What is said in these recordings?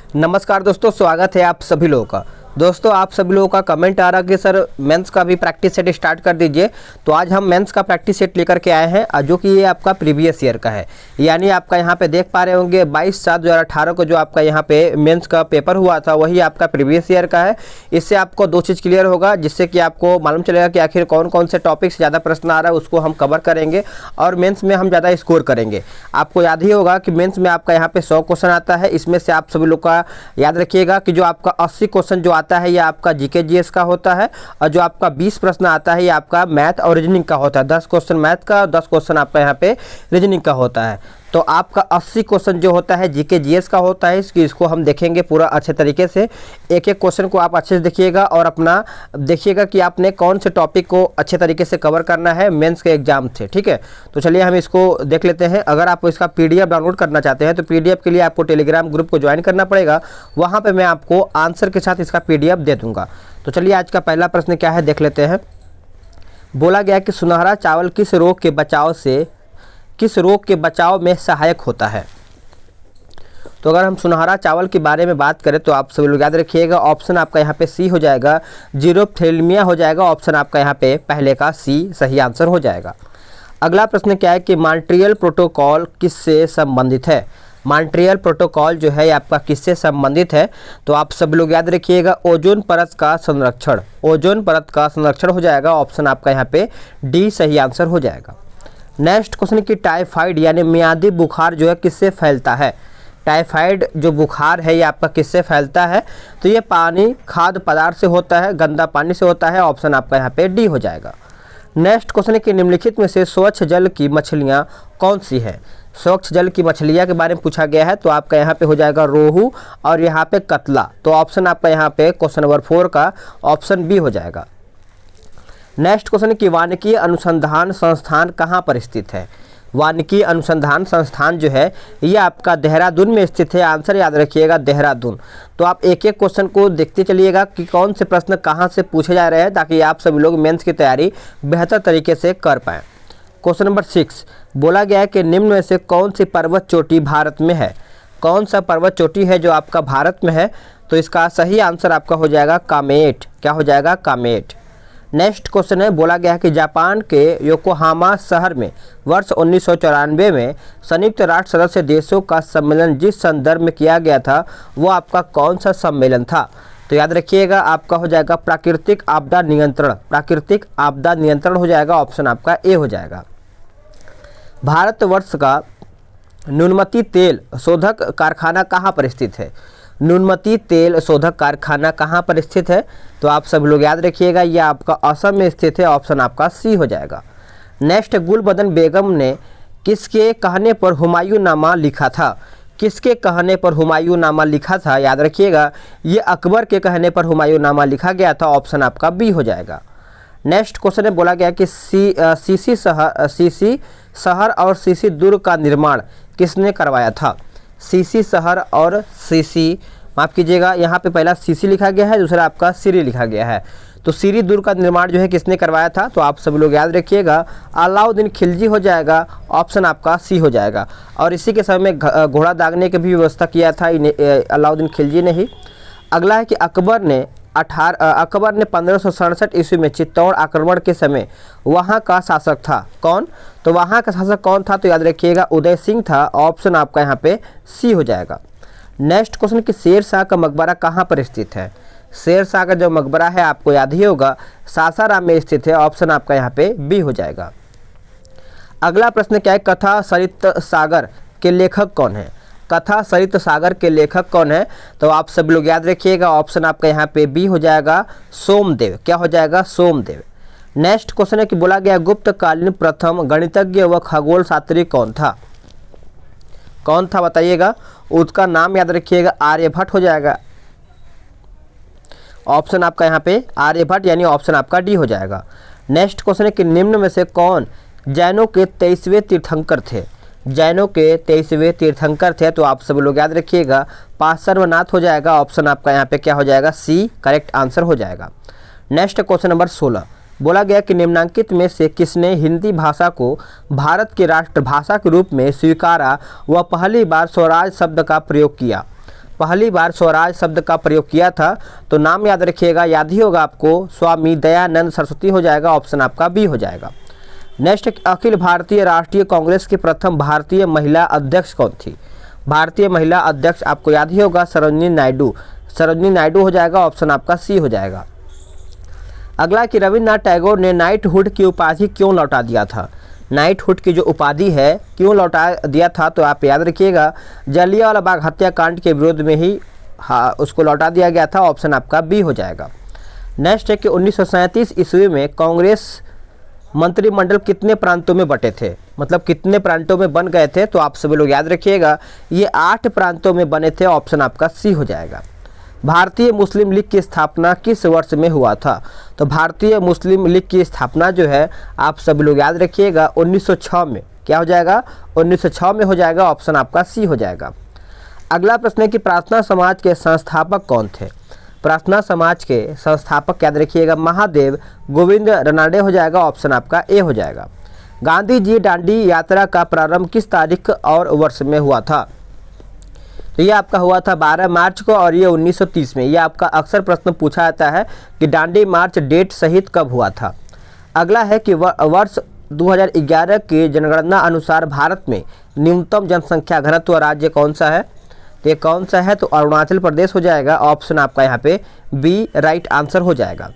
नमस्कार दोस्तों, स्वागत है आप सभी लोगों का। दोस्तों, आप सभी लोगों का कमेंट आ रहा कि सर मेंस का भी प्रैक्टिस सेट स्टार्ट कर दीजिए। तो आज हम मेंस का प्रैक्टिस सेट लेकर के आए हैं, जो कि ये आपका प्रीवियस ईयर का है। यानी आपका यहाँ पे देख पा रहे होंगे 22/7/2018 को जो आपका यहाँ पे मेंस का पेपर हुआ था वही आपका प्रीवियस ईयर का है। इससे आपको दो चीज़ क्लियर होगा, जिससे कि आपको मालूम चलेगा कि आखिर कौन कौन से टॉपिक से ज़्यादा प्रश्न आ रहा है, उसको हम कवर करेंगे और मेंस में हम ज़्यादा स्कोर करेंगे। आपको याद ही होगा कि मेंस में आपका यहाँ पे 100 क्वेश्चन आता है। इसमें से आप सभी लोग का याद रखिएगा कि जो आपका 80 क्वेश्चन जो आता है ये आपका जीके जीएस का होता है, और जो आपका 20 प्रश्न आता है ये आपका मैथ और रीजनिंग का होता है। 10 क्वेश्चन मैथ का और 10 क्वेश्चन आपका यहाँ पे रीजनिंग का होता है। तो आपका 80 क्वेश्चन जो होता है जीके जीएस का होता है। इसको हम देखेंगे पूरा अच्छे तरीके से। एक एक क्वेश्चन को आप अच्छे से देखिएगा और अपना देखिएगा कि आपने कौन से टॉपिक को अच्छे तरीके से कवर करना है मेंस के एग्जाम से। ठीक है, तो चलिए हम इसको देख लेते हैं। अगर आप इसका पीडीएफ डाउनलोड करना चाहते हैं तो पीडीएफ के लिए आपको टेलीग्राम ग्रुप को ज्वाइन करना पड़ेगा। वहाँ पर मैं आपको आंसर के साथ इसका पीडीएफ दे दूँगा। तो चलिए आज का पहला प्रश्न क्या है देख लेते हैं। बोला गया कि सुनहरा चावल किस रोग के बचाव में सहायक होता है। तो अगर हम सुनहरा चावल के बारे में बात करें तो आप सभी लोग याद रखिएगा, ऑप्शन आपका यहाँ पे सी हो जाएगा, जीरोप्थेल्मिया हो जाएगा। ऑप्शन आपका यहाँ पे पहले का सी सही आंसर हो जाएगा। अगला प्रश्न क्या है कि मॉन्ट्रियल प्रोटोकॉल किससे संबंधित है। मॉन्ट्रियल प्रोटोकॉल जो है आपका किससे संबंधित है। तो आप सब लोग याद रखिएगा, ओजोन परत का संरक्षण, ओजोन परत का संरक्षण हो जाएगा। ऑप्शन आपका यहाँ पे डी सही आंसर हो जाएगा। नेक्स्ट क्वेश्चन की टाइफाइड यानी मियादी बुखार जो है किससे फैलता है। टाइफाइड जो बुखार है ये आपका किससे फैलता है। तो ये पानी खाद्य पदार्थ से होता है, गंदा पानी से होता है। ऑप्शन आपका यहाँ पे डी हो जाएगा। नेक्स्ट क्वेश्चन की निम्नलिखित में से स्वच्छ जल की मछलियाँ कौन सी है। स्वच्छ जल की मछलियाँ के बारे में पूछा गया है। तो आपका यहाँ पे हो जाएगा रोहू और यहाँ पे कतला। तो ऑप्शन आपका यहाँ पे क्वेश्चन नंबर 4 का ऑप्शन बी हो जाएगा। नेक्स्ट क्वेश्चन की वानिकी अनुसंधान संस्थान कहाँ पर स्थित है। वानिकी अनुसंधान संस्थान जो है ये आपका देहरादून में स्थित है। आंसर याद रखिएगा देहरादून। तो आप एक एक क्वेश्चन को देखते चलिएगा कि कौन से प्रश्न कहाँ से पूछे जा रहे हैं, ताकि आप सभी लोग मेंस की तैयारी बेहतर तरीके से कर पाएँ। क्वेश्चन नंबर 6 बोला गया है कि निम्न में से कौन सी पर्वत चोटी भारत में है। कौन सा पर्वत चोटी है जो आपका भारत में है। तो इसका सही आंसर आपका हो जाएगा कामेट। क्या हो जाएगा, कामेट। नेक्स्ट क्वेश्चन है, बोला गया है कि जापान के योकोहामा शहर में वर्ष 1994 में संयुक्त राष्ट्र सदस्य देशों का सम्मेलन जिस संदर्भ में किया गया था वो आपका कौन सा सम्मेलन था। तो याद रखिएगा आपका हो जाएगा प्राकृतिक आपदा नियंत्रण। प्राकृतिक आपदा नियंत्रण हो जाएगा। ऑप्शन आपका ए हो जाएगा। भारतवर्ष का नुनमती तेल शोधक कारखाना कहाँ पर स्थित है। नुनमती तेल शोधक कारखाना कहाँ पर स्थित है। तो आप सब लोग याद रखिएगा ये आपका असम में स्थित है। ऑप्शन आपका सी हो जाएगा। नेक्स्ट, गुलबदन बेगम ने किसके कहने पर हुमायूंनामा लिखा था। किसके कहने पर हुमायूंनामा लिखा था। याद रखिएगा ये अकबर के कहने पर हुमायूंनामा लिखा गया था। ऑप्शन आपका बी हो जाएगा। नेक्स्ट क्वेश्चन में बोला गया कि सीसी शहर और सीसी दुर्ग का निर्माण किसने करवाया था। सीसी शहर और सीसी, माफ़ कीजिएगा यहाँ पे पहला सीसी लिखा गया है, दूसरा आपका सीरी लिखा गया है। तो सीरी दुर्ग का निर्माण जो है किसने करवाया था। तो आप सभी लोग याद रखिएगा अलाउद्दीन खिलजी हो जाएगा। ऑप्शन आपका सी हो जाएगा। और इसी के समय में घोड़ा दागने की भी व्यवस्था किया था अलाउद्दीन खिलजी ने ही। अगला है कि अकबर ने 1567 ईस्वी में चित्तौड़ आक्रमण के समय वहाँ का शासक था कौन। तो वहाँ का शासक कौन था। तो याद रखिएगा उदय सिंह था। ऑप्शन आपका यहाँ पे सी हो जाएगा। नेक्स्ट क्वेश्चन कि शेरशाह का मकबरा कहाँ पर स्थित है। शेरशाह का जो मकबरा है आपको याद ही होगा सासाराम में स्थित है। ऑप्शन आपका यहाँ पे बी हो जाएगा। अगला प्रश्न क्या है, कथा सरित सागर के लेखक कौन है। कथा सरित सागर के लेखक कौन है। तो आप सब लोग याद रखिएगा ऑप्शन आपका यहाँ पे बी हो जाएगा सोमदेव। क्या हो जाएगा, सोमदेव। नेक्स्ट क्वेश्चन है कि बोला गया गुप्तकालीन प्रथम गणितज्ञ व खगोल शास्त्री कौन था। कौन था बताइएगा। उसका नाम याद रखिएगा आर्यभट्ट हो जाएगा। ऑप्शन आपका यहाँ पे आर्यभट्ट यानी ऑप्शन आपका डी हो जाएगा। नेक्स्ट क्वेश्चन है कि निम्न में से कौन जैनों के 23वें तीर्थंकर थे। जैनों के 23वें तीर्थंकर थे। तो आप सब लोग याद रखिएगा पार्श्वनाथ हो जाएगा। ऑप्शन आपका यहाँ पे क्या हो जाएगा, सी करेक्ट आंसर हो जाएगा। नेक्स्ट क्वेश्चन नंबर 16 बोला गया कि निम्नांकित में से किसने हिंदी भाषा को भारत की राष्ट्रभाषा के रूप में स्वीकारा व पहली बार स्वराज शब्द का प्रयोग किया। पहली बार स्वराज शब्द का प्रयोग किया था? तो नाम याद रखिएगा, याद ही होगा आपको, स्वामी दयानंद सरस्वती हो जाएगा, ऑप्शन आपका बी हो जाएगा। नेक्स्ट, अखिल भारतीय राष्ट्रीय कांग्रेस की प्रथम भारतीय महिला अध्यक्ष कौन थी? भारतीय महिला अध्यक्ष आपको याद ही होगा, सरोजिनी नायडू। सरोजिनी नायडू हो जाएगा, ऑप्शन आपका सी हो जाएगा। अगला कि रविन्द्रनाथ टैगोर ने नाइटहुड की उपाधि क्यों लौटा दिया था? नाइटहुड की जो उपाधि है क्यों लौटा दिया था? तो आप याद रखिएगा, जलियांवाला बाग हत्याकांड के विरोध में ही उसको लौटा दिया गया था, ऑप्शन आपका बी हो जाएगा। नेक्स्ट है कि 1937 ईस्वी में कांग्रेस मंत्रिमंडल कितने प्रांतों में बटे थे? मतलब कितने प्रांतों में बन गए थे? तो आप सभी लोग याद रखिएगा, ये 8 प्रांतों में बने थे, ऑप्शन आपका सी हो जाएगा। भारतीय मुस्लिम लीग की स्थापना किस वर्ष में हुआ था? तो भारतीय मुस्लिम लीग की स्थापना जो है आप सभी लोग याद रखिएगा 1906 में। क्या हो जाएगा? 1906 में हो जाएगा, ऑप्शन आपका सी हो जाएगा। अगला प्रश्न है कि प्रार्थना समाज के संस्थापक कौन थे? प्रार्थना समाज के संस्थापक याद रखिएगा महादेव गोविंद रनाडे हो जाएगा, ऑप्शन आपका ए हो जाएगा। गांधी जी दांडी यात्रा का प्रारंभ किस तारीख और वर्ष में हुआ था? तो ये आपका हुआ था 12 मार्च को, और ये 1930 में। ये आपका अक्सर प्रश्न पूछा जाता है कि दांडी मार्च डेट सहित कब हुआ था। अगला है कि वर्ष 2011 के जनगणना अनुसार भारत में न्यूनतम जनसंख्या घनत्व राज्य कौन सा है? तो ये कौन सा है? तो अरुणाचल प्रदेश हो जाएगा, ऑप्शन आपका यहाँ पे बी राइट आंसर हो जाएगा।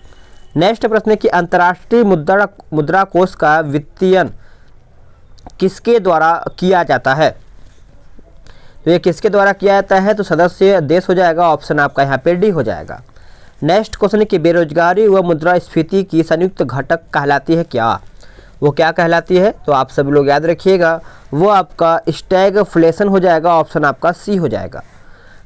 नेक्स्ट प्रश्न है कि अंतर्राष्ट्रीय मुद्रा कोष का वित्तीयन किसके द्वारा किया जाता है? तो ये किसके द्वारा किया जाता है? तो सदस्य देश हो जाएगा, ऑप्शन आपका यहाँ पे डी हो जाएगा। नेक्स्ट क्वेश्चन है कि बेरोजगारी व मुद्रास्फीति की संयुक्त घटक कहलाती है क्या? वो क्या कहलाती है? तो आप सभी लोग याद रखिएगा, वो आपका स्टैगफ्लेशन हो जाएगा, ऑप्शन आपका सी हो जाएगा।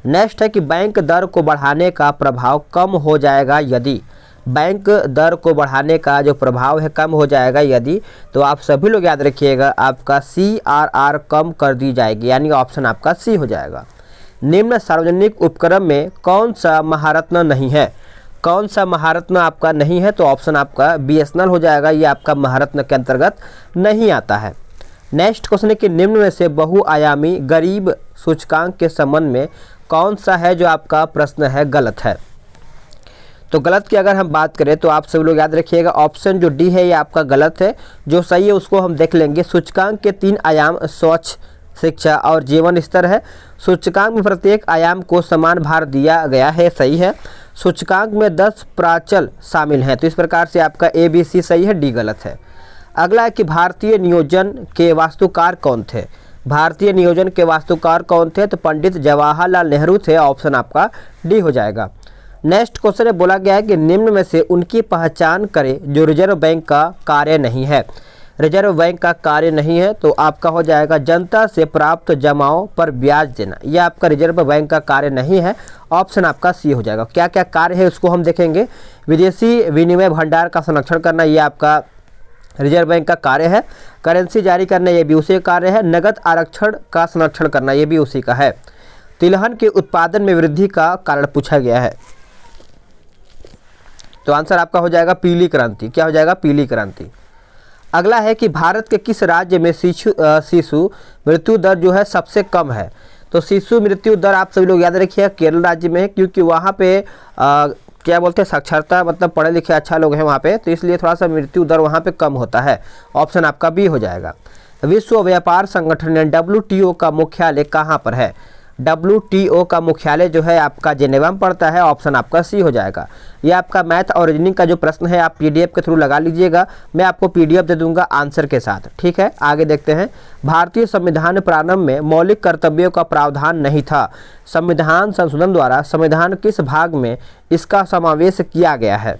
नेक्स्ट है कि बैंक दर को बढ़ाने का प्रभाव कम हो जाएगा यदि? बैंक दर को बढ़ाने का जो प्रभाव है कम हो जाएगा यदि, तो आप सभी लोग याद रखिएगा आपका CRR कम कर दी जाएगी, यानी ऑप्शन आपका सी हो जाएगा। निम्न सार्वजनिक उपक्रम में कौन सा महारत्न नहीं है? कौन सा महारत्न आपका नहीं है? तो ऑप्शन आपका BSNL हो जाएगा, ये आपका महारत्न के अंतर्गत नहीं आता है। नेक्स्ट क्वेश्चन है कि निम्न में से बहुआयामी गरीब सूचकांक के संबंध में कौन सा है जो आपका प्रश्न है गलत है? तो गलत की अगर हम बात करें तो आप सभी लोग याद रखिएगा ऑप्शन जो डी है ये आपका गलत है। जो सही है उसको हम देख लेंगे। सूचकांक के 3 आयाम स्वच्छ, शिक्षा और जीवन स्तर है। सूचकांक में प्रत्येक आयाम को समान भार दिया गया है, सही है। सूचकांक में 10 प्राचल शामिल हैं, तो इस प्रकार से आपका ABC सही है, डी गलत है। अगला है कि भारतीय नियोजन के वास्तुकार कौन थे? भारतीय नियोजन के वास्तुकार कौन थे? तो पंडित जवाहरलाल नेहरू थे, ऑप्शन आपका डी हो जाएगा। नेक्स्ट क्वेश्चन में बोला गया है कि निम्न में से उनकी पहचान करें जो रिजर्व बैंक का कार्य नहीं है। रिजर्व बैंक का कार्य नहीं है तो आपका हो जाएगा जनता से प्राप्त जमाओं पर ब्याज देना, यह आपका रिजर्व बैंक का कार्य नहीं है, ऑप्शन आपका सी हो जाएगा। क्या क्या कार्य है उसको हम देखेंगे। विदेशी विनिमय भंडार का संरक्षण करना, यह आपका रिजर्व बैंक का कार्य है। करेंसी जारी करना, यह भी उसी का कार्य है। नगद आरक्षण का संरक्षण करना, यह भी उसी का है। तिलहन के उत्पादन में वृद्धि का कारण पूछा गया है, तो आंसर आपका हो जाएगा पीली क्रांति। क्या हो जाएगा? पीली क्रांति। अगला है कि भारत के किस राज्य में शिशु मृत्यु दर जो है सबसे कम है? तो शिशु मृत्यु दर आप सभी लोग याद रखिए केरल राज्य में है, क्योंकि वहाँ पे क्या बोलते हैं साक्षरता, मतलब पढ़े लिखे अच्छा लोग हैं वहाँ पे, तो इसलिए थोड़ा सा मृत्यु दर वहाँ पे कम होता है, ऑप्शन आपका बी हो जाएगा। विश्व व्यापार संगठन WTO का मुख्यालय कहाँ पर है? WTO का मुख्यालय जो है आपका जेनेवा में पड़ता है, ऑप्शन आपका सी हो जाएगा। ये आपका मैथ और रीजनिंग का जो प्रश्न है आप PDF के थ्रू लगा लीजिएगा, मैं आपको PDF दे दूंगा आंसर के साथ, ठीक है। आगे देखते हैं। भारतीय संविधान प्रारंभ में मौलिक कर्तव्यों का प्रावधान नहीं था। संविधान संशोधन द्वारा संविधान किस भाग में इसका समावेश किया गया है?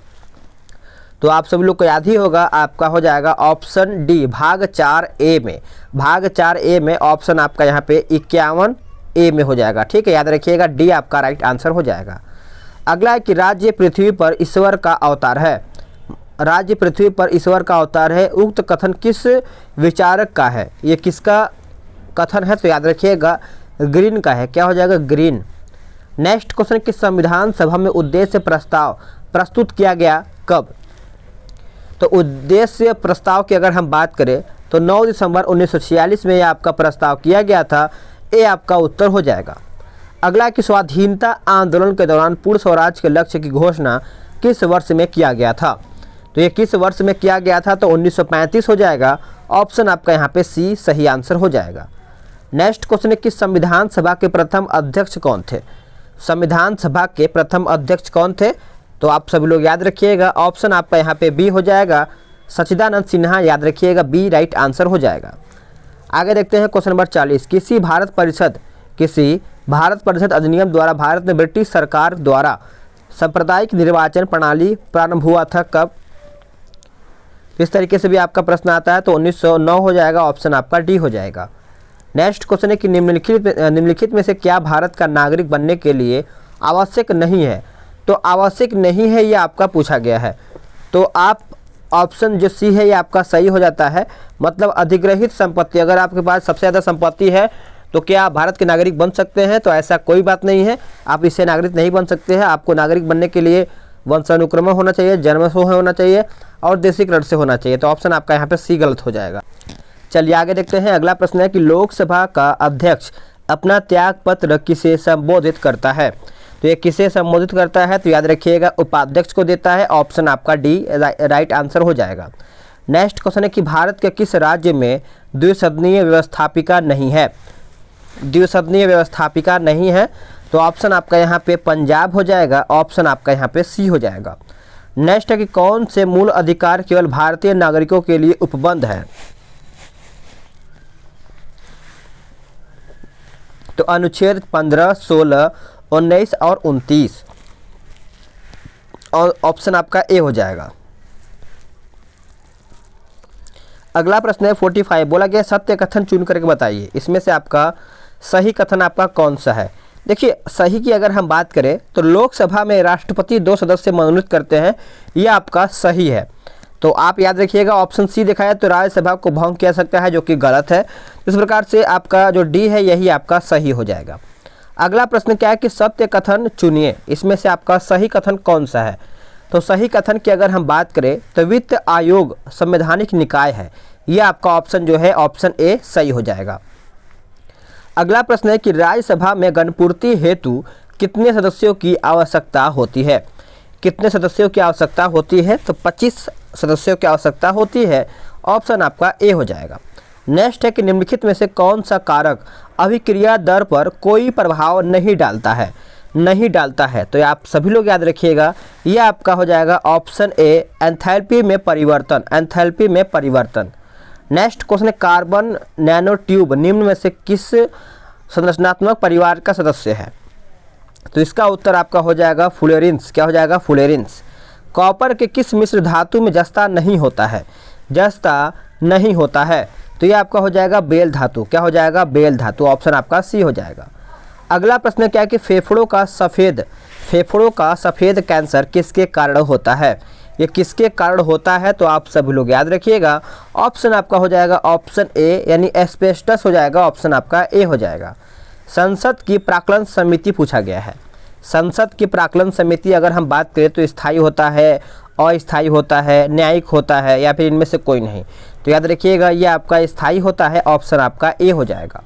तो आप सभी लोग को याद ही होगा, आपका हो जाएगा ऑप्शन डी भाग 4A में। भाग 4A में ऑप्शन आपका यहाँ पे 51A में हो जाएगा, ठीक है, याद रखिएगा डी आपका राइट आंसर हो जाएगा। अगला है कि राज्य पृथ्वी पर ईश्वर का अवतार है। राज्य पृथ्वी पर ईश्वर का अवतार है, उक्त कथन किस विचारक का है? ये किसका कथन है? तो याद रखिएगा ग्रीन का है। क्या हो जाएगा? ग्रीन। नेक्स्ट क्वेश्चन कि संविधान सभा में उद्देश्य प्रस्ताव प्रस्तुत किया गया कब? तो उद्देश्य प्रस्ताव की अगर हम बात करें तो 9 दिसंबर 1946 में यह आपका प्रस्ताव किया गया था, ये आपका उत्तर हो जाएगा। अगला कि स्वाधीनता आंदोलन के दौरान पूर्ण स्वराज के लक्ष्य की घोषणा किस वर्ष में किया गया था? तो ये किस वर्ष में किया गया था? तो 1935 हो जाएगा। ऑप्शन आपका यहाँ पे सी सही आंसर हो जाएगा। नेक्स्ट क्वेश्चन है कि संविधान सभा के प्रथम अध्यक्ष कौन थे? संविधान सभा के प्रथम अध्यक्ष कौन थे? तो आप सभी लोग याद रखिएगा, ऑप्शन आपका यहाँ पे बी हो जाएगा, सच्चिदानंद सिन्हा। याद रखिएगा, बी राइट आंसर हो जाएगा। आगे देखते हैं क्वेश्चन नंबर 40। किसी भारत परिषद अधिनियम द्वारा भारत में ब्रिटिश सरकार द्वारा सांप्रदायिक निर्वाचन प्रणाली प्रारंभ हुआ था कब? इस तरीके से भी आपका प्रश्न आता है, तो 1909 हो जाएगा। ऑप्शन आपका डी हो जाएगा। नेक्स्ट क्वेश्चन है कि निम्नलिखित में से क्या भारत का नागरिक बनने के लिए आवश्यक नहीं है? तो आवश्यक नहीं है ये आपका पूछा गया है, तो आप ऑप्शन जो सी है ये आपका सही हो जाता है। मतलब अधिग्रहित संपत्ति, अगर आपके पास सबसे ज़्यादा संपत्ति है तो क्या आप भारत के नागरिक बन सकते हैं? तो ऐसा कोई बात नहीं है, आप इससे नागरिक नहीं बन सकते हैं। आपको नागरिक बनने के लिए वंशानुक्रम होना चाहिए, जन्म से होना चाहिए और देशी ऋण से होना चाहिए। तो ऑप्शन आपका यहाँ पे सी गलत हो जाएगा। चलिए आगे देखते हैं। अगला प्रश्न है कि लोकसभा का अध्यक्ष अपना त्याग पत्र किसे संबोधित करता है? तो ये किसे संबोधित करता है? तो याद रखिएगा, उपाध्यक्ष को देता है। ऑप्शन आपका डी राइट आंसर हो जाएगा। नेक्स्ट क्वेश्चन है कि भारत के किस राज्य में द्विसदनीय व्यवस्थापिका नहीं है? द्विसदनीय व्यवस्थापिका नहीं है, तो ऑप्शन आपका यहाँ पे पंजाब हो जाएगा। ऑप्शन आपका यहाँ पे सी हो जाएगा। नेक्स्ट है कि कौन से मूल अधिकार केवल भारतीय नागरिकों के लिए उपबंध है? तो अनुच्छेद 15, 16, 19 और 29, और ऑप्शन आपका ए हो जाएगा। अगला प्रश्न है 45। बोला गया सत्य कथन चुन करके बताइए, इसमें से आपका सही कथन आपका कौन सा है? देखिए, सही की अगर हम बात करें तो लोकसभा में राष्ट्रपति 2 सदस्य मनोनीत करते हैं, यह आपका सही है। तो आप याद रखिएगा, ऑप्शन सी दिखाया तो राज्यसभा को भंग किया सकता है, जो कि गलत है। इस प्रकार से आपका जो डी है यही आपका सही हो जाएगा। अगला प्रश्न क्या है कि सत्य कथन चुनिए, इसमें से आपका सही कथन कौन सा है? तो सही कथन की अगर हम बात करें तो वित्त आयोग संवैधानिक निकाय है, यह आपका ऑप्शन जो है ऑप्शन ए सही हो जाएगा। अगला प्रश्न है कि राज्यसभा में गणपूर्ति हेतु कितने सदस्यों की आवश्यकता होती है? कितने सदस्यों की आवश्यकता होती है? तो 25 सदस्यों की आवश्यकता होती है। ऑप्शन आपका ए हो जाएगा। नेक्स्ट है कि निम्नलिखित में से कौन सा कारक अभिक्रिया दर पर कोई प्रभाव नहीं डालता है? नहीं डालता है, तो आप सभी लोग याद रखिएगा, यह आपका हो जाएगा ऑप्शन ए एंथैल्पी में परिवर्तन। एंथैल्पी में परिवर्तन। नेक्स्ट क्वेश्चन है कार्बन नैनो ट्यूब निम्न में से किस संरचनात्मक परिवार का सदस्य है? तो इसका उत्तर आपका हो जाएगा फ्लोरेंस। क्या हो जाएगा? फ्लोरेंस। कॉपर के किस मिश्र धातु में जस्ता नहीं होता है? जस्ता नहीं होता है, तो ये आपका हो जाएगा बेल धातु। क्या हो जाएगा? बेल धातु। ऑप्शन आपका सी हो जाएगा। अगला प्रश्न क्या है कि फेफड़ों का सफ़ेद कैंसर किसके कारण होता है? ये किसके कारण होता है? तो आप सभी लोग याद रखिएगा, ऑप्शन आपका हो जाएगा ऑप्शन ए यानी एस्बेस्टस हो जाएगा। ऑप्शन आपका ए हो जाएगा। संसद की प्राक्कलन समिति पूछा गया है। संसद की प्राक्कलन समिति अगर हम बात करें तो स्थायी होता है, अस्थायी होता है, न्यायिक होता है, या फिर इनमें से कोई नहीं? तो याद रखिएगा, ये आपका स्थायी होता है। ऑप्शन आपका ए हो जाएगा।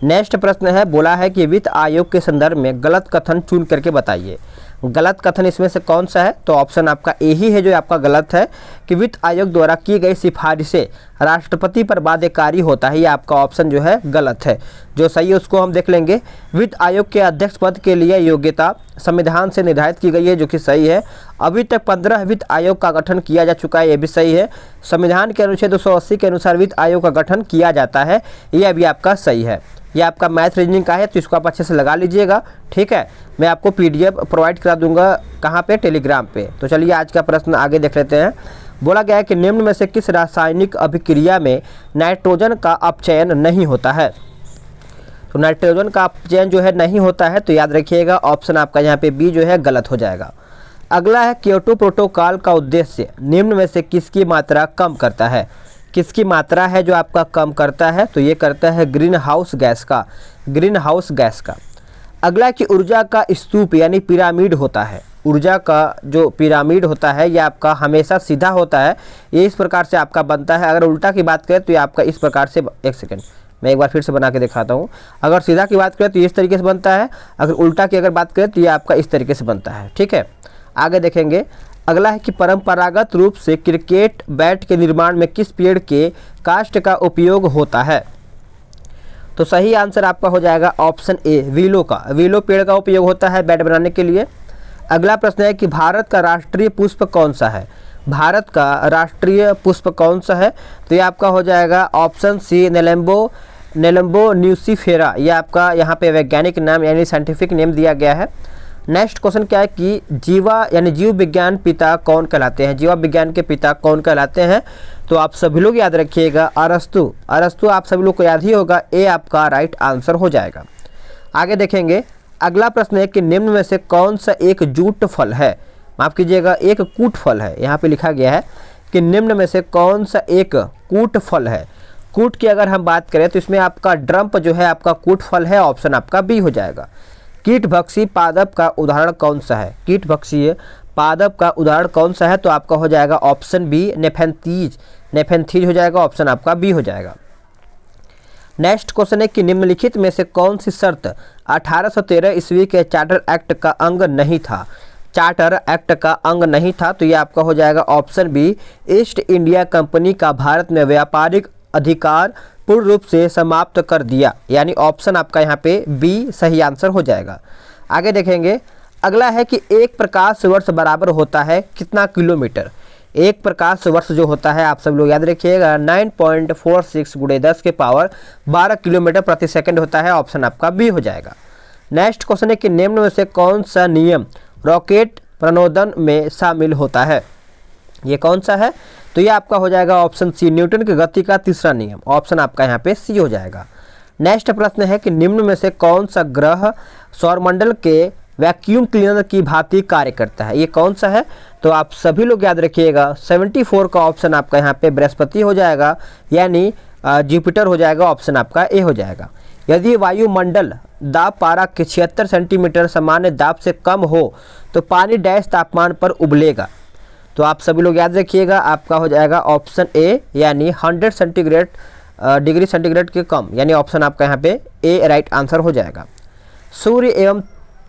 नेक्स्ट प्रश्न है, बोला है कि वित्त आयोग के संदर्भ में गलत कथन चुन करके बताइए। गलत कथन इसमें से कौन सा है? तो ऑप्शन आपका ए ही है जो आपका गलत है, कि वित्त आयोग द्वारा की गई सिफारिशें राष्ट्रपति पर बाध्यकारी होता है। ये आपका ऑप्शन जो है गलत है। जो सही है उसको हम देख लेंगे। वित्त आयोग के अध्यक्ष पद के लिए योग्यता संविधान से निर्धारित की गई है, जो कि सही है। अभी तक 15 वित्त आयोग का गठन किया जा चुका है, ये भी सही है। संविधान के अनुच्छेद 280 के अनुसार वित्त आयोग का गठन किया जाता है, ये अभी आपका सही है। ये आपका मैथ रीजनिंग का है, तो इसको आप अच्छे से लगा लीजिएगा, ठीक है। मैं आपको पीडीएफ प्रोवाइड करा दूंगा, कहाँ पे? टेलीग्राम पे। तो चलिए आज का प्रश्न आगे देख लेते हैं। बोला गया है कि निम्न में से किस रासायनिक अभिक्रिया में नाइट्रोजन का अपचयन नहीं होता है? तो नाइट्रोजन का अपचयन जो है नहीं होता है, तो याद रखिएगा ऑप्शन आपका यहाँ पे बी जो है गलत हो जाएगा। अगला है क्योटो प्रोटोकॉल का उद्देश्य निम्न में से किसकी मात्रा कम करता है? किसकी मात्रा है जो आपका कम करता है? तो ये करता है ग्रीन हाउस गैस का। ग्रीन हाउस गैस का। अगला कि ऊर्जा का स्तूप यानी पिरामिड होता है। ऊर्जा का जो पिरामिड होता है ये आपका हमेशा सीधा होता है, ये इस प्रकार से आपका बनता है। अगर उल्टा की बात करें तो ये आपका इस प्रकार से, एक सेकेंड मैं एक बार फिर से बना के दिखाता हूँ। अगर सीधा की बात करें तो इस तरीके से बनता है, अगर उल्टा की अगर बात करें तो ये आपका इस तरीके से बनता है। ठीक है, आगे देखेंगे। अगला है कि परंपरागत रूप से क्रिकेट बैट के निर्माण में किस पेड़ के काष्ठ का उपयोग होता है? तो सही आंसर आपका हो जाएगा ऑप्शन ए, विलो का। विलो पेड़ का उपयोग होता है बैट बनाने के लिए। अगला प्रश्न है कि भारत का राष्ट्रीय पुष्प कौन सा है? भारत का राष्ट्रीय पुष्प कौन सा है? तो ये आपका हो जाएगा ऑप्शन सी, नेलम्बो न्यूसीफेरा। ये आपका यहाँ पे वैज्ञानिक नाम यानी साइंटिफिक नेम दिया गया है। नेक्स्ट क्वेश्चन क्या है कि जीव विज्ञान पिता कौन कहलाते हैं? जीवा विज्ञान के पिता कौन कहलाते हैं? तो आप सभी लोग याद रखिएगा अरस्तु। अरस्तु आप सभी लोग को याद ही होगा, ए आपका राइट आंसर हो जाएगा। आगे देखेंगे। अगला प्रश्न है कि निम्न में से कौन सा एक जूट फल है? माफ कीजिएगा, एक कूट फल है। यहाँ पे लिखा गया है कि निम्न में से कौन सा एक कूट फल है। कूट की अगर हम बात करें तो इसमें आपका ड्रम्प जो है आपका कूट फल है, ऑप्शन आपका बी हो जाएगा। कीटभक्षी पादप का उदाहरण कौन सा है? कीटभक्षी पादप का उदाहरण कौन सा है? तो आपका हो जाएगा ऑप्शन बी, नेफेंथीज। नेफेंथीज हो जाएगा, ऑप्शन आपका बी हो जाएगा। नेक्स्ट क्वेश्चन है कि निम्नलिखित में से कौन सी शर्त 1813 ईस्वी के चार्टर एक्ट का अंग नहीं था? चार्टर एक्ट का अंग नहीं था, तो ये आपका हो जाएगा option B, East India company का भारत में व्यापारिक अधिकार पूर्ण रूप से समाप्त कर दिया। यानी ऑप्शन आपका यहाँ पे बी सही आंसर हो जाएगा। आगे देखेंगे। अगला है कि एक प्रकाश वर्ष बराबर होता है कितना किलोमीटर? एक प्रकाश वर्ष जो होता है आप सब लोग याद रखिएगा 9.46 × 10 के पावर 12 किलोमीटर प्रति सेकंड होता है, ऑप्शन आपका बी हो जाएगा। नेक्स्ट क्वेश्चन है कि निम्न में से कौन सा नियम रॉकेट प्रणोदन में शामिल होता है? ये कौन सा है? तो ये आपका हो जाएगा ऑप्शन सी, न्यूटन की गति का तीसरा नियम। ऑप्शन आपका यहाँ पे सी हो जाएगा। नेक्स्ट प्रश्न है कि निम्न में से कौन सा ग्रह सौरमंडल के वैक्यूम क्लीनर की भांति कार्य करता है? ये कौन सा है? तो आप सभी लोग याद रखिएगा 74 का ऑप्शन आपका यहाँ पे बृहस्पति हो जाएगा, यानी जुपिटर हो जाएगा, ऑप्शन आपका ए हो जाएगा। यदि वायुमंडल दाब पारा के 76 सेंटीमीटर सामान्य दाब से कम हो तो पानी डैश तापमान पर उबलेगा। तो आप सभी लोग याद रखिएगा आपका हो जाएगा ऑप्शन ए, यानी 100 डिग्री सेंटीग्रेड के कम, यानी ऑप्शन आपका यहाँ पे ए राइट आंसर हो जाएगा। सूर्य एवं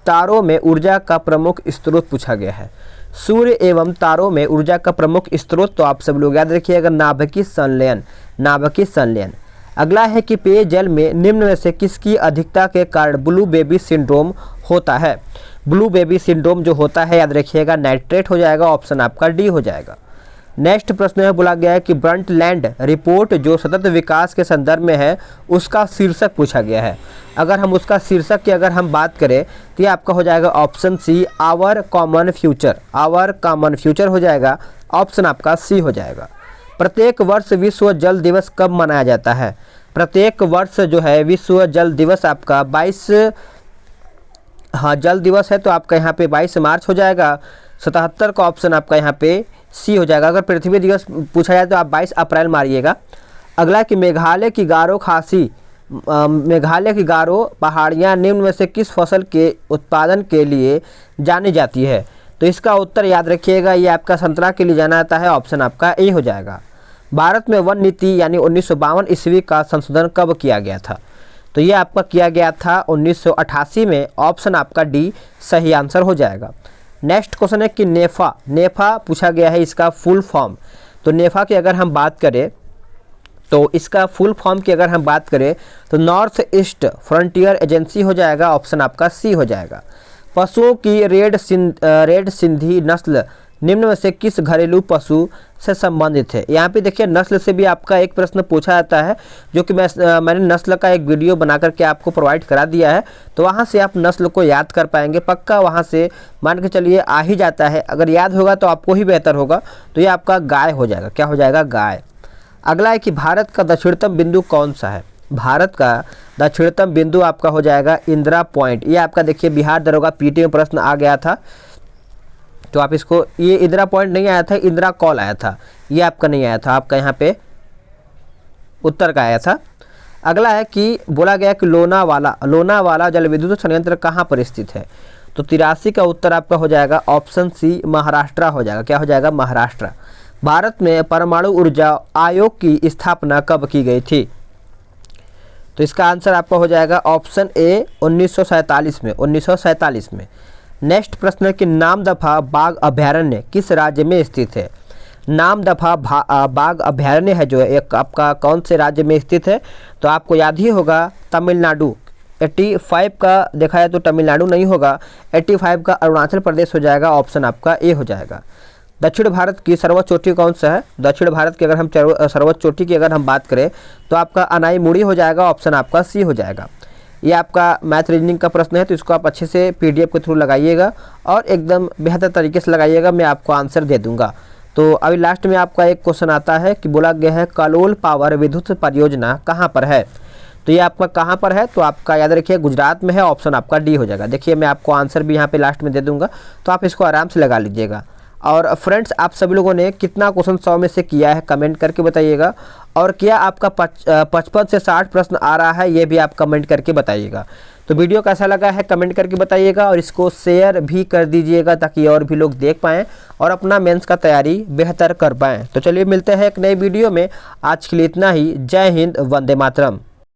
तारों में ऊर्जा का प्रमुख स्रोत पूछा गया है। सूर्य एवं तारों में ऊर्जा का प्रमुख स्रोत, तो आप सब लोग याद रखिएगा नाभिकीय संलयन। नाभिकीय संलयन। अगला है कि पेयजल में निम्न में से किसकी अधिकता के कारण ब्लू बेबी सिंड्रोम होता है? ब्लू बेबी सिंड्रोम जो होता है याद रखिएगा नाइट्रेट हो जाएगा, ऑप्शन आपका डी हो जाएगा। नेक्स्ट प्रश्न में बोला गया है कि ब्रंटलैंड रिपोर्ट जो सतत विकास के संदर्भ में है उसका शीर्षक पूछा गया है। अगर हम उसका शीर्षक की अगर हम बात करें तो ये आपका हो जाएगा option C, our common future. Our common future हो जाएगा, ऑप्शन आपका सी हो जाएगा। प्रत्येक वर्ष विश्व जल दिवस कब मनाया जाता है? प्रत्येक वर्ष जो है विश्व जल दिवस आपका 22 जल दिवस है, तो आपका यहाँ पे 22 मार्च हो जाएगा। 77 का ऑप्शन आपका यहाँ पे सी हो जाएगा। अगर पृथ्वी दिवस पूछा जाए तो आप 22 अप्रैल मारिएगा। अगला कि मेघालय की गारो पहाड़ियाँ निम्न में से किस फसल के उत्पादन के लिए जानी जाती है? तो इसका उत्तर याद रखिएगा, ये आपका संतरा के लिए जाना जाता है, ऑप्शन आपका ए हो जाएगा। भारत में वन नीति यानी 1952 ईस्वी का संशोधन कब किया गया था? तो ये आपका किया गया था 1988 में, ऑप्शन आपका डी सही आंसर हो जाएगा। नेक्स्ट क्वेश्चन है कि नेफा पूछा गया है, इसका फुल फॉर्म। तो नेफा की अगर हम बात करें तो इसका फुल फॉर्म की अगर हम बात करें तो नॉर्थ ईस्ट फ्रंटियर एजेंसी हो जाएगा, ऑप्शन आपका सी हो जाएगा। पशुओं की रेड सिंधी नस्ल निम्न में से किस घरेलू पशु से संबंधित है? यहाँ पे देखिए नस्ल से भी आपका एक प्रश्न पूछा जाता है, जो कि मैंने नस्ल का एक वीडियो बना करके आपको प्रोवाइड करा दिया है, तो वहाँ से आप नस्ल को याद कर पाएंगे पक्का। वहाँ से मान के चलिए आ ही जाता है, अगर याद होगा तो आपको ही बेहतर होगा। तो ये आपका गाय हो जाएगा। क्या हो जाएगा? गाय। अगला है कि भारत का दक्षिणतम बिंदु कौन सा है? भारत का दक्षिणतम बिंदु आपका हो जाएगा इंदिरा पॉइंट। ये आपका देखिए बिहार दरोगा पीटी में प्रश्न आ गया था, तो आप इसको, ये इंदिरा पॉइंट नहीं आया था, इंदिरा कॉल आया था, ये आपका नहीं आया था, आपका यहाँ पे उत्तर का आया था। अगला है कि बोला गया कि लोनावाला जल विद्युत संयंत्र कहाँ पर स्थित है? तो 83 का उत्तर आपका हो जाएगा ऑप्शन सी, महाराष्ट्र हो जाएगा। क्या हो जाएगा? महाराष्ट्र। भारत में परमाणु ऊर्जा आयोग की स्थापना कब की गई थी? तो इसका आंसर आपका हो जाएगा ऑप्शन ए 1947 में, 1947 में। नेक्स्ट प्रश्न है कि नामदफा बाघ अभयारण्य किस राज्य में स्थित है। नामदफा बाघ अभयारण्य है जो एक आपका कौन से राज्य में स्थित है, तो आपको याद ही होगा तमिलनाडु। 85 का देखा जाए तो तमिलनाडु नहीं होगा, 85 का अरुणाचल प्रदेश हो जाएगा, ऑप्शन आपका ए हो जाएगा। दक्षिण भारत की सर्वोच्च चोटी कौन सा है। दक्षिण भारत की अगर हम सर्वोच्च चोटी की अगर हम बात करें तो आपका अनाईमुड़ी हो जाएगा, ऑप्शन आपका सी हो जाएगा। ये आपका मैथ रीजनिंग का प्रश्न है, तो इसको आप अच्छे से PDF के थ्रू लगाइएगा और एकदम बेहतर तरीके से लगाइएगा, मैं आपको आंसर दे दूंगा। तो अभी लास्ट में आपका एक क्वेश्चन आता है कि बोला गया है कलोल पावर विद्युत परियोजना कहाँ पर है। तो ये आपका कहाँ पर है, तो आपका याद रखिए गुजरात में है, ऑप्शन आपका डी हो जाएगा। देखिए मैं आपको आंसर भी यहाँ पे लास्ट में दे दूंगा, तो आप इसको आराम से लगा लीजिएगा। और फ्रेंड्स आप सभी लोगों ने कितना क्वेश्चन 100 में से किया है कमेंट करके बताइएगा, और क्या आपका 55 से 60 प्रश्न आ रहा है ये भी आप कमेंट करके बताइएगा। तो वीडियो कैसा लगा है कमेंट करके बताइएगा, और इसको शेयर भी कर दीजिएगा ताकि और भी लोग देख पाएँ और अपना मेंस का तैयारी बेहतर कर पाएँ। तो चलिए मिलते हैं एक नई वीडियो में, आज के लिए इतना ही। जय हिंद, वंदे मातरम।